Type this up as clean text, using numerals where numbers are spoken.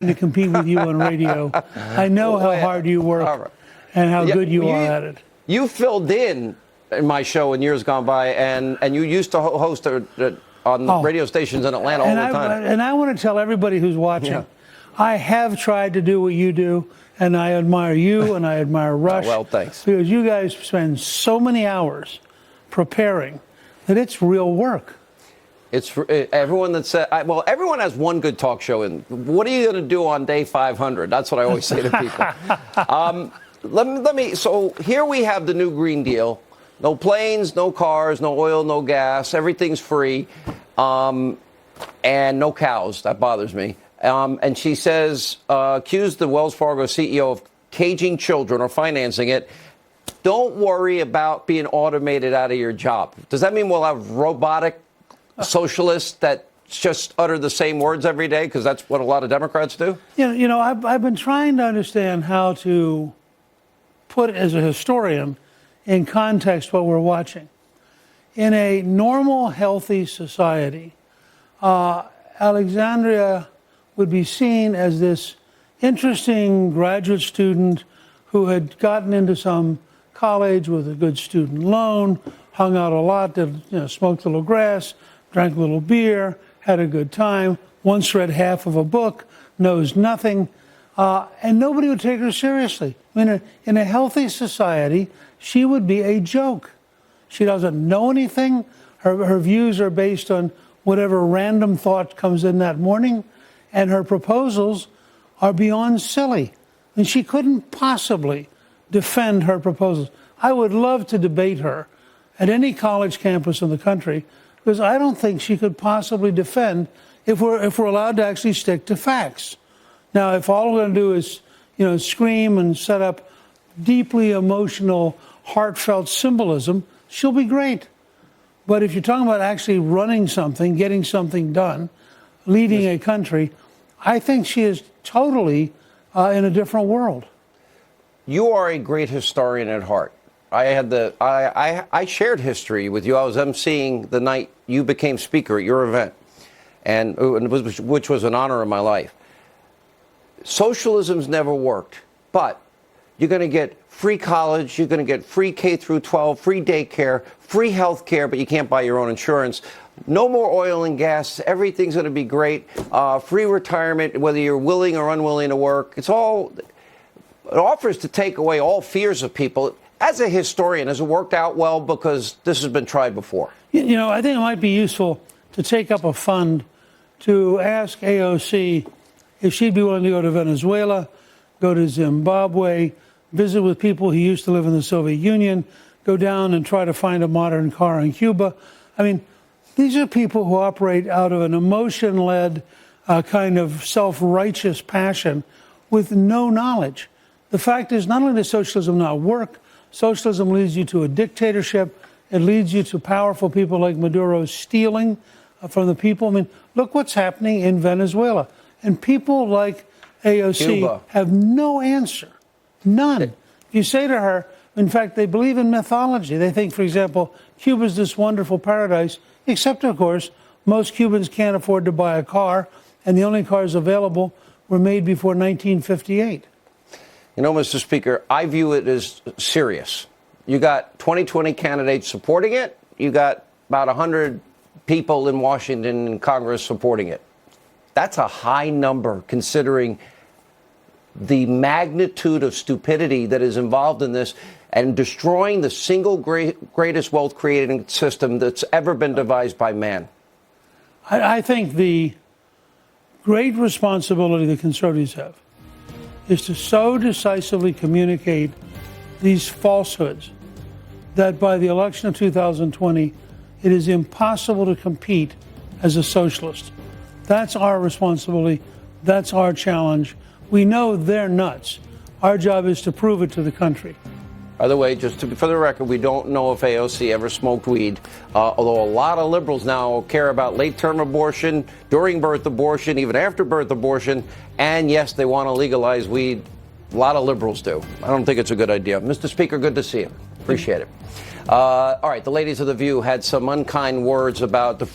to compete with you on radio. I know how hard you work and how good you are at it. You filled in my show in years gone by, and you used to host on radio stations in Atlanta all the time. And I want to tell everybody who's watching, I have tried to do what you do, and I admire you and I admire Rush. Well, thanks. Because you guys spend so many hours preparing that it's real work. It's everyone that said, well, everyone has one good talk show. And what are you going to do on day 500? That's what I always say to people. Let me. So here we have the new Green Deal. No planes, no cars, no oil, no gas. Everything's free, and no cows. That bothers me. And she says, accused the Wells Fargo CEO of caging children or financing it. Don't worry about being automated out of your job. Does that mean we'll have robotic socialists that just utter the same words every day, because that's what a lot of Democrats do? You know, I've been trying to understand how to put, as a historian, in context what we're watching. In a normal, healthy society, Alexandria would be seen as this interesting graduate student who had gotten into some college with a good student loan, hung out a lot, smoked a little grass, drank a little beer, had a good time, once read half of a book, knows nothing, and nobody would take her seriously. I mean, in a healthy society, she would be a joke. She doesn't know anything. Her views are based on whatever random thought comes in that morning, and her proposals are beyond silly. And she couldn't possibly defend her proposals. I would love to debate her at any college campus in the country, because I don't think she could possibly defend if we're allowed to actually stick to facts. Now, if all we're going to do is, scream and set up deeply emotional, heartfelt symbolism, she'll be great. But if you're talking about actually running something, getting something done, leading a country, I think she is totally in a different world. You are a great historian at heart. I shared history with you. I was emceeing the night you became speaker at your event, which was an honor in my life. Socialism's never worked, but you're going to get free college, you're going to get free K through 12, free daycare, free health care, but you can't buy your own insurance. No more oil and gas. Everything's going to be great. Free retirement, whether you're willing or unwilling to work. It offers to take away all fears of people. As a historian, has it worked out well? Because this has been tried before. I think it might be useful to take up a fund to ask AOC if she'd be willing to go to Venezuela, go to Zimbabwe, visit with people who used to live in the Soviet Union, go down and try to find a modern car in Cuba. I mean, these are people who operate out of an emotion-led kind of self-righteous passion with no knowledge. The fact is, not only does socialism not work, socialism leads you to a dictatorship. It leads you to powerful people like Maduro stealing from the people. I mean, look what's happening in Venezuela. And people like AOC Cuba have no answer. None. If you say to her, in fact, they believe in mythology. They think, for example, Cuba's this wonderful paradise, except, of course, most Cubans can't afford to buy a car, and the only cars available were made before 1958. Mr. Speaker, I view it as serious. You got 2020 candidates supporting it. You got about 100 people in Washington and Congress supporting it. That's a high number, considering the magnitude of stupidity that is involved in this and destroying the single greatest wealth-creating system that's ever been devised by man. I think the great responsibility the conservatives have is to so decisively communicate these falsehoods that by the election of 2020, it is impossible to compete as a socialist. That's our responsibility. That's our challenge. We know they're nuts. Our job is to prove it to the country. By the way, for the record, we don't know if AOC ever smoked weed, although a lot of liberals now care about late-term abortion, during birth abortion, even after birth abortion, and yes, they want to legalize weed. A lot of liberals do. I don't think it's a good idea. Mr. Speaker, good to see you. Appreciate it. All right, the ladies of The View had some unkind words about the